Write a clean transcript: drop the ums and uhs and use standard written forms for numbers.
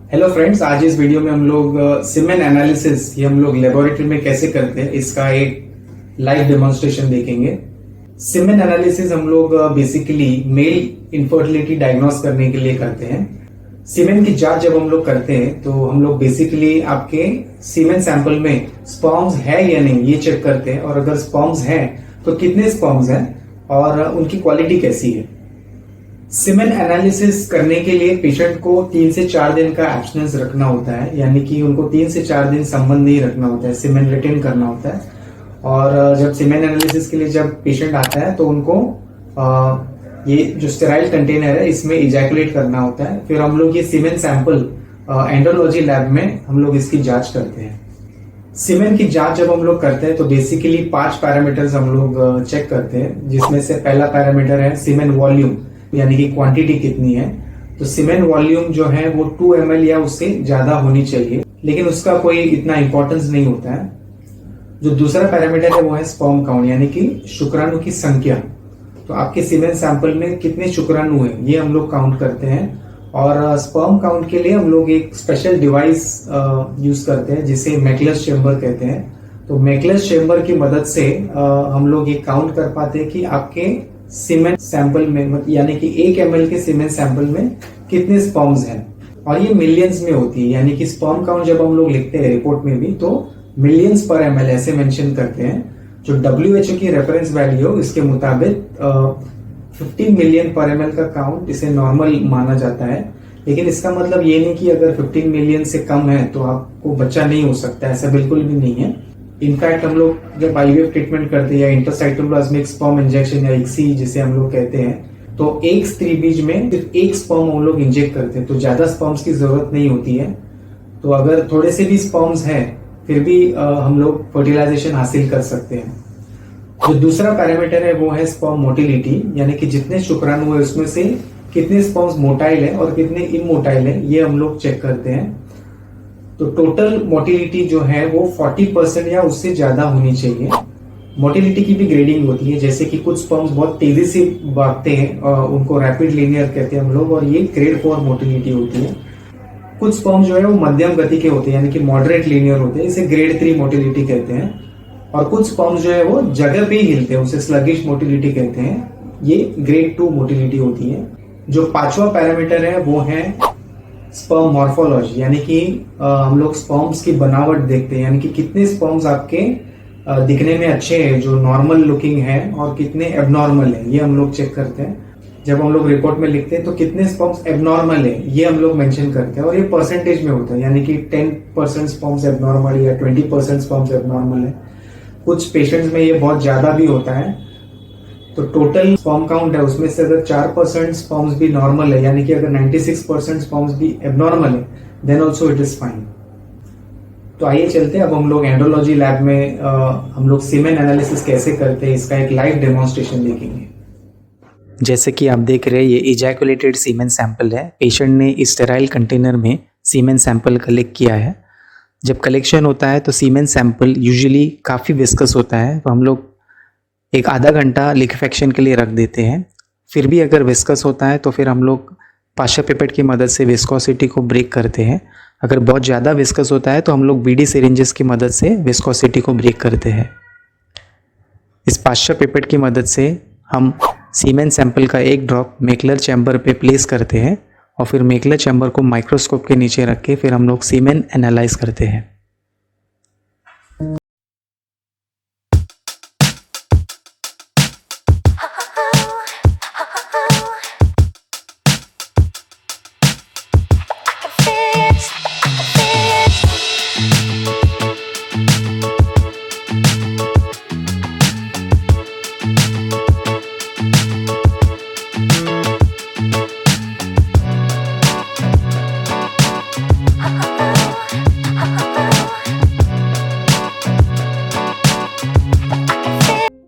Hello friends, आज इस video में हम लोग सीमेन एनालिसिस ये हम लोग लेबोरेटरी में कैसे करते हैं इसका एक लाइव डेमोन्स्ट्रेशन देखेंगे। सीमेन एनालिसिस हम लोग बेसिकली मेल इनफर्टिलिटी डायग्नोस करने के लिए करते हैं। सीमेन की जांच जब हम लोग करते हैं तो हम लोग बेसिकली आपके सीमेन सैंपल में स्पर्म्स है या नहीं ये चेक करते हैं, और अगर स्पर्म्स हैं तो कितने स्पर्म्स हैं और उनकी क्वालिटी कैसी है। सीमेन एनालिसिस करने के लिए पेशेंट को 3 से 4 दिन का एब्सटेंस रखना होता है, यानी कि उनको 3 से 4 दिन संबंध नहीं रखना होता है, सीमेन रिटेन करना होता है। और जब सीमेन एनालिसिस के लिए जब पेशेंट आता है तो उनको ये जो स्टेराइल कंटेनर है इसमें इजैकुलेट करना होता है। फिर हम लोग ये सीमेन सैंपल एंडोलॉजी लैब में हम लोग इसकी जांच करते हैं। सीमेन की जांच जब हम लोग करते हैं तो बेसिकली 5 पैरामीटर्स हम लोग चेक करते हैं, जिसमें से पहला पैरामीटर है सीमेन वॉल्यूम, यानी कि क्वांटिटी कितनी है। तो सीमेन वॉल्यूम जो है वो 2 ml या उससे ज्यादा होनी चाहिए, लेकिन उसका कोई इतना इंपॉर्टेंस नहीं होता है। जो दूसरा पैरामीटर है वो है स्पर्म काउंट, यानी कि शुक्राणु की संख्या। तो आपके सीमेन सैंपल में कितने शुक्राणु है ये हम लोग काउंट करते हैं। और स्पर्म काउंट के लिए हम लोग एक स्पेशल डिवाइस यूज करते हैं जिसे मैकलस चेम्बर कहते हैं। तो मैकलस चेम्बर की मदद से हम लोग ये काउंट कर पाते हैं कि आपके सीमेन सैंपल में, यानी कि 1 ml के सीमेन सैंपल में कितने स्पर्म्स हैं। और ये मिलियंस में होती है, यानी कि स्पर्म काउंट जब हम लोग लिखते हैं रिपोर्ट में भी तो मिलियंस पर ml ऐसे मेंशन करते हैं। जो WHO की रेफरेंस वैल्यू इसके मुताबिक 15 मिलियन पर ml का काउंट इसे नॉर्मल माना जाता है। लेकिन इसका मतलब ये नहीं कि अगर 15 मिलियन से कम है तो आपको बच्चा नहीं हो सकता, ऐसा बिल्कुल भी नहीं है। इनफैक्ट हम लोग जब IVF ट्रीटमेंट करते हैं या इंट्रासाइटोप्लाज्मिक स्पर्म इंजेक्शन या ICSI जिसे हम लोग कहते हैं, तो एक स्त्री बीज में सिर्फ एक स्पर्म हम लोग इंजेक्ट करते हैं, तो ज्यादा स्पर्म्स की जरूरत नहीं होती है। तो अगर थोड़े से भी स्पर्म्स हैं फिर भी हम लोग फर्टिलाइजेशन हासिल कर सकते हैं। जो दूसरा पैरामीटर है वो है स्पर्म मोटिलिटी, यानी कि जितने शुक्राणु है उसमें से कितने स्पर्म्स मोटाइल है और कितने इमोटाइल है ये हम लोग चेक करते हैं। तो टोटल मोटिलिटी जो है वो 40% या उससे ज्यादा होनी चाहिए। मोटिलिटी की भी ग्रेडिंग होती है, जैसे कि कुछ स्पर्म्स बहुत तेजी से भागते हैं, उनको रैपिड लीनियर कहते हैं हम लोग, और ये ग्रेड 4 मोटिलिटी होती है। कुछ स्पर्म्स जो है वो मध्यम गति के होते हैं, यानी कि मॉडरेट लीनियर होते हैं, इसे ग्रेड 3 मोटिलिटी कहते हैं। और कुछ स्पर्म्स जो है वो जगह पे ही हिलते हैं, उसे स्लगिश मोटिलिटी कहते हैं, ये ग्रेड 2 मोटिलिटी होती है। जो 5वां पैरामीटर है वो है स्पर्म मॉर्फोलॉजी, यानी कि हम लोग स्पर्म्स की बनावट देखते हैं, यानी कि कितने स्पर्म्स आपके दिखने में अच्छे हैं जो नॉर्मल लुकिंग है और कितने एबनॉर्मल है ये हम लोग चेक करते हैं। जब हम लोग रिपोर्ट में लिखते हैं तो कितने स्पर्म्स एबनॉर्मल है ये हम लोग मेंशन करते हैं, और ये परसेंटेज में होता है, यानी कि 10% स्पर्म्स एबनॉर्मल या 20% स्पर्म्स एबनॉर्मल है। कुछ पेशेंट्स में ये बहुत ज्यादा भी होता है। तो टोटल स्पर्म काउंट है उसमें से अगर 4% स्पर्म्स भी नॉर्मल है, यानी कि अगर 96% स्पर्म्स भी एबनॉर्मल है, then also it is fine. तो आइए चलते हैं अब हम लोग एंडोलॉजी लैब में हम लोग सीमेन एनालिसिस कैसे करते हैं इसका एक लाइव डेमोन्स्ट्रेशन देखेंगे। जैसे कि आप देख रहे हैं ये इजैकुलेटेड सीमेन सैंपल है। पेशेंट ने इस स्टेराइल कंटेनर में सीमेन सैंपल कलेक्ट किया है। जब कलेक्शन होता है तो सीमेन सैंपल यूजुअली काफ़ी विस्कस होता है, तो हम लोग एक आधा घंटा लिक्विफेक्शन के लिए रख देते हैं। फिर भी अगर विस्कस होता है तो फिर हम लोग पाशा पिपेट की मदद से विस्कोसिटी को ब्रेक करते हैं। अगर बहुत ज़्यादा विस्कस होता है तो हम लोग BD सिरिंजेस की मदद से विस्कोसिटी को ब्रेक करते हैं। इस पाशा पिपेट की मदद से हम सीमेन सैंपल का एक ड्रॉप मेकलर चैम्बर पे प्लेस करते हैं, और फिर मेकलर चैम्बर को माइक्रोस्कोप के नीचे रख के फिर हम लोग सीमेन एनालाइज करते हैं।